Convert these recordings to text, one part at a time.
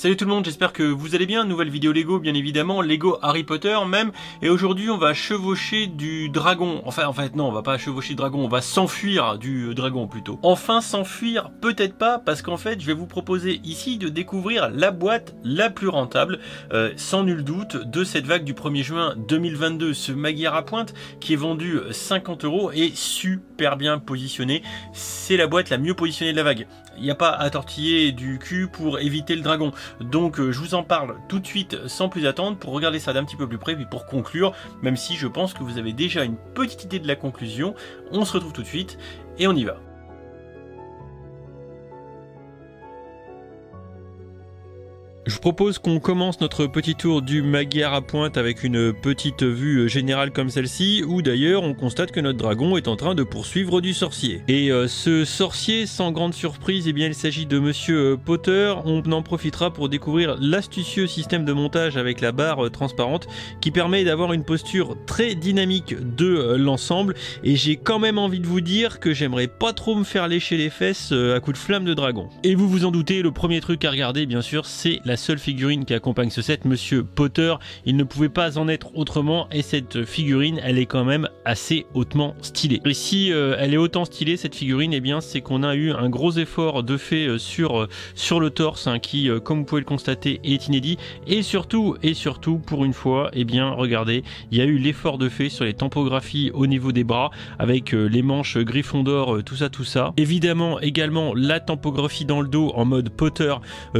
Salut tout le monde, j'espère que vous allez bien. Nouvelle vidéo Lego, bien évidemment, Lego Harry Potter même. Et aujourd'hui, on va chevaucher du dragon. En fait, non, on va pas chevaucher du dragon, on va s'enfuir du dragon plutôt. Enfin, s'enfuir, peut-être pas, parce qu'en fait, je vais vous proposer ici de découvrir la boîte la plus rentable, sans nul doute, de cette vague du 1er juin 2022. Ce Magyar à pointe qui est vendu 50 € et super bien positionné. C'est la boîte la mieux positionnée de la vague. Il n'y a pas à tortiller du cul pour éviter le dragon. Donc je vous en parle tout de suite sans plus attendre pour regarder ça d'un petit peu plus près, puis pour conclure, même si je pense que vous avez déjà une petite idée de la conclusion. On se retrouve tout de suite et on y va. Je vous propose qu'on commence notre petit tour du Magyar à pointe avec une petite vue générale comme celle-ci, où d'ailleurs on constate que notre dragon est en train de poursuivre du sorcier. Et ce sorcier, sans grande surprise, eh bien il s'agit de Monsieur Potter. On en profitera pour découvrir l'astucieux système de montage avec la barre transparente qui permet d'avoir une posture très dynamique de l'ensemble. Et j'ai quand même envie de vous dire que j'aimerais pas trop me faire lécher les fesses à coups de flamme de dragon. Et vous vous en doutez, le premier truc à regarder bien sûr c'est la seule figurine qui accompagne ce set, Monsieur Potter. Il ne pouvait pas en être autrement et cette figurine elle est quand même assez hautement stylée. Et si elle est autant stylée cette figurine, eh bien c'est qu'on a eu un gros effort de fait sur le torse hein, qui comme vous pouvez le constater est inédit, et surtout pour une fois, eh bien regardez, il y a eu l'effort de fait sur les tampographies au niveau des bras avec les manches Gryffondor, tout ça. Évidemment également la tampographie dans le dos en mode Potter,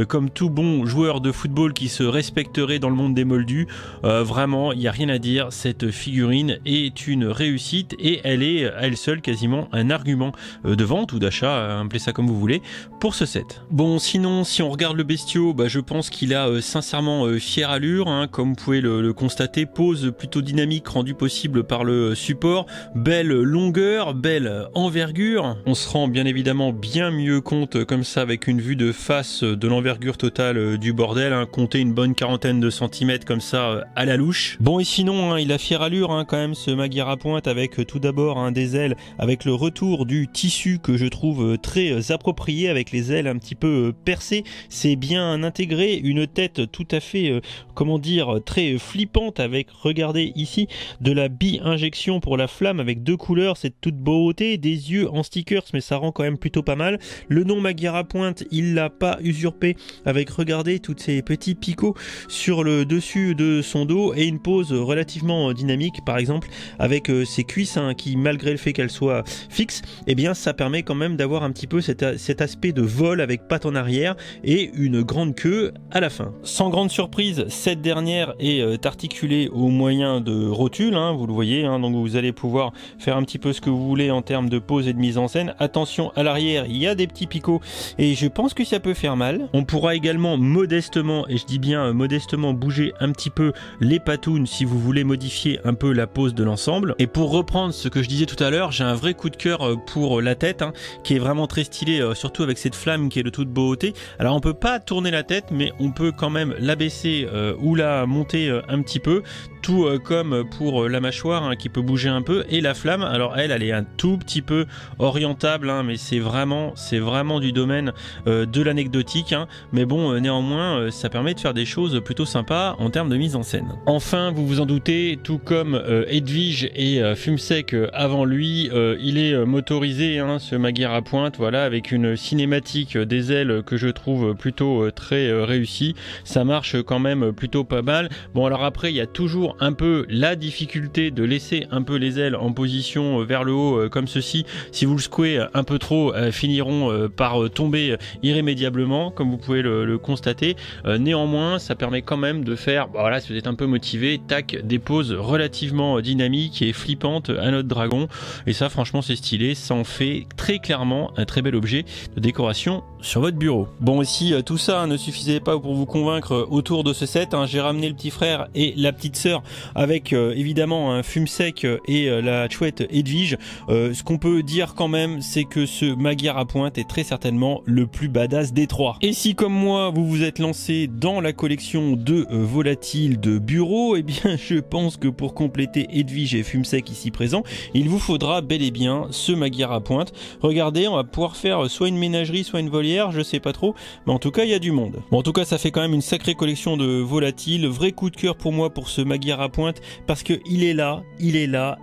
comme tout bon joueur de football qui se respecterait dans le monde des moldus. Vraiment, il n'y a rien à dire, cette figurine est une réussite et elle est à elle seule quasiment un argument de vente ou d'achat, appelez ça comme vous voulez, pour ce set. Bon, sinon, si on regarde le bestiau, je pense qu'il a sincèrement fière allure, hein, comme vous pouvez le constater, pose plutôt dynamique rendue possible par le support, belle longueur, belle envergure. On se rend bien évidemment bien mieux compte comme ça avec une vue de face de l'envergure totale du bordel, hein, compter une bonne quarantaine de centimètres comme ça à la louche. Bon, et sinon hein, il a fière allure hein, quand même ce Magyar à pointe, avec tout d'abord hein, des ailes avec le retour du tissu que je trouve très approprié, avec les ailes un petit peu percées. C'est bien intégré, une tête tout à fait comment dire, très flippante avec, regardez ici, de la bi-injection pour la flamme avec deux couleurs, c'est toute beauté, des yeux en stickers mais ça rend quand même plutôt pas mal. Le nom Magyar à pointe il l'a pas usurpé avec, regardez, toutes ces petits picots sur le dessus de son dos et une pose relativement dynamique, par exemple avec ses cuisses hein, qui, malgré le fait qu'elles soient fixes, eh bien ça permet quand même d'avoir un petit peu cet aspect de vol avec patte en arrière et une grande queue à la fin. Sans grande surprise, cette dernière est articulée au moyen de rotules, hein, vous le voyez, hein, donc vous allez pouvoir faire un petit peu ce que vous voulez en termes de pose et de mise en scène. Attention à l'arrière, il y a des petits picots et je pense que ça peut faire mal. On pourra également modestement, et je dis bien modestement, bouger un petit peu les patounes si vous voulez modifier un peu la pose de l'ensemble. Et pour reprendre ce que je disais tout à l'heure, j'ai un vrai coup de cœur pour la tête hein, qui est vraiment très stylée, surtout avec cette flamme qui est de toute beauté. Alors on peut pas tourner la tête mais on peut quand même l'abaisser ou la monter un petit peu, tout comme pour la mâchoire hein, qui peut bouger un peu, et la flamme, alors elle est un tout petit peu orientable hein, mais c'est vraiment du domaine de l'anecdotique hein, mais bon néanmoins ça permet de faire des choses plutôt sympas en termes de mise en scène. Enfin, vous vous en doutez, tout comme Edwige et Fumsec avant lui, il est motorisé hein, ce Magyar à pointe, voilà, avec une cinématique des ailes que je trouve plutôt très réussie. Ça marche quand même plutôt pas mal. Bon, alors après il y a toujours un peu la difficulté de laisser un peu les ailes en position vers le haut comme ceci. Si vous le secouez un peu trop, finiront par tomber irrémédiablement, comme vous pouvez le constater. Néanmoins, ça permet quand même de faire, voilà, si vous êtes un peu motivé, tac, des poses relativement dynamiques et flippantes à notre dragon. Et ça, franchement, c'est stylé. Ça en fait très clairement un très bel objet de décoration sur votre bureau. Bon, ici, tout ça ne suffisait pas pour vous convaincre autour de ce set. Hein. J'ai ramené le petit frère et la petite sœur avec évidemment un Fumsec et la chouette Edwige. Ce qu'on peut dire quand même, c'est que ce Magyar à pointe est très certainement le plus badass des trois. Et si, comme moi, vous vous êtes êtes lancé dans la collection de volatiles de bureau, eh bien je pense que pour compléter Edwige et Fumsec ici présents, il vous faudra bel et bien ce Magyar à pointe. Regardez, on va pouvoir faire soit une ménagerie, soit une volière, je sais pas trop, mais en tout cas il y a du monde. Bon, en tout cas ça fait quand même une sacrée collection de volatiles, vrai coup de cœur pour moi pour ce Magyar à pointe, parce que il est là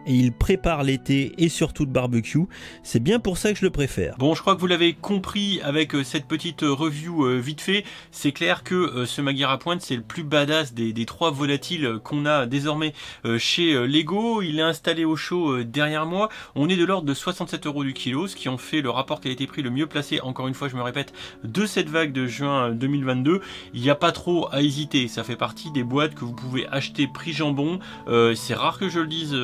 et il prépare l'été et surtout le barbecue. C'est bien pour ça que je le préfère. Bon, je crois que vous l'avez compris avec cette petite review vite fait, c'est clair que ce Magyar à pointe c'est le plus badass des trois volatiles qu'on a désormais chez Lego. Il est installé au chaud derrière moi, on est de l'ordre de 67 € du kilo, ce qui en fait le rapport qualité-prix le mieux placé, encore une fois je me répète, de cette vague de juin 2022. Il n'y a pas trop à hésiter, ça fait partie des boîtes que vous pouvez acheter prix jambon. C'est rare que je le dise,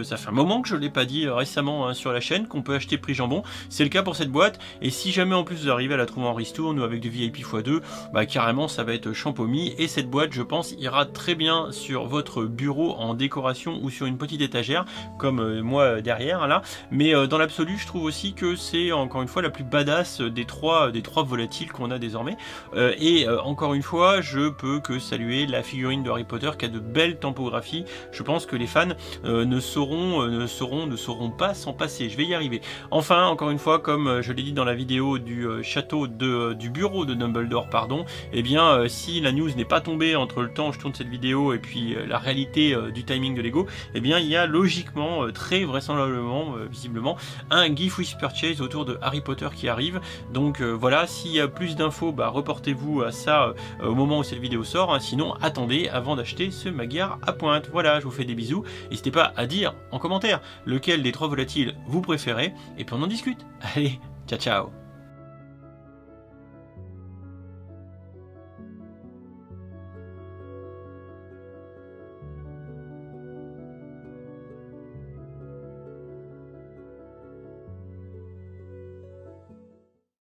ça fait un moment que je ne l'ai pas dit récemment sur la chaîne, qu'on peut acheter prix jambon. C'est le cas pour cette boîte, et si jamais en plus vous arrivez à la trouver en ristourne ou avec du VIP x2, bah carrément ça va être champomis, et cette boîte je pense ira très bien sur votre bureau en décoration ou sur une petite étagère comme moi derrière là. Mais dans l'absolu je trouve aussi que c'est encore une fois la plus badass des trois volatiles qu'on a désormais, et encore une fois je peux que saluer la figurine de Harry Potter qui a de belles tampographies. Je pense que les fans ne sauront pas s'en passer. Je vais y arriver. Enfin, encore une fois, comme je l'ai dit dans la vidéo du château du bureau de Dumbledore, pardon, eh bien si la news n'est pas tombée entre le temps où je tourne cette vidéo et puis la réalité du timing de Lego, eh bien il y a logiquement, très vraisemblablement, visiblement, un Gift with Purchase autour de Harry Potter qui arrive. Donc voilà, s'il y a plus d'infos, bah, reportez-vous à ça au moment où cette vidéo sort, hein. Sinon attendez avant d'acheter ce Magyar à pointe. Voilà, je vous fais des bisous, n'hésitez pas à dire en commentaire lequel des trois volatiles vous préférez, et puis on en discute. Allez, ciao ciao.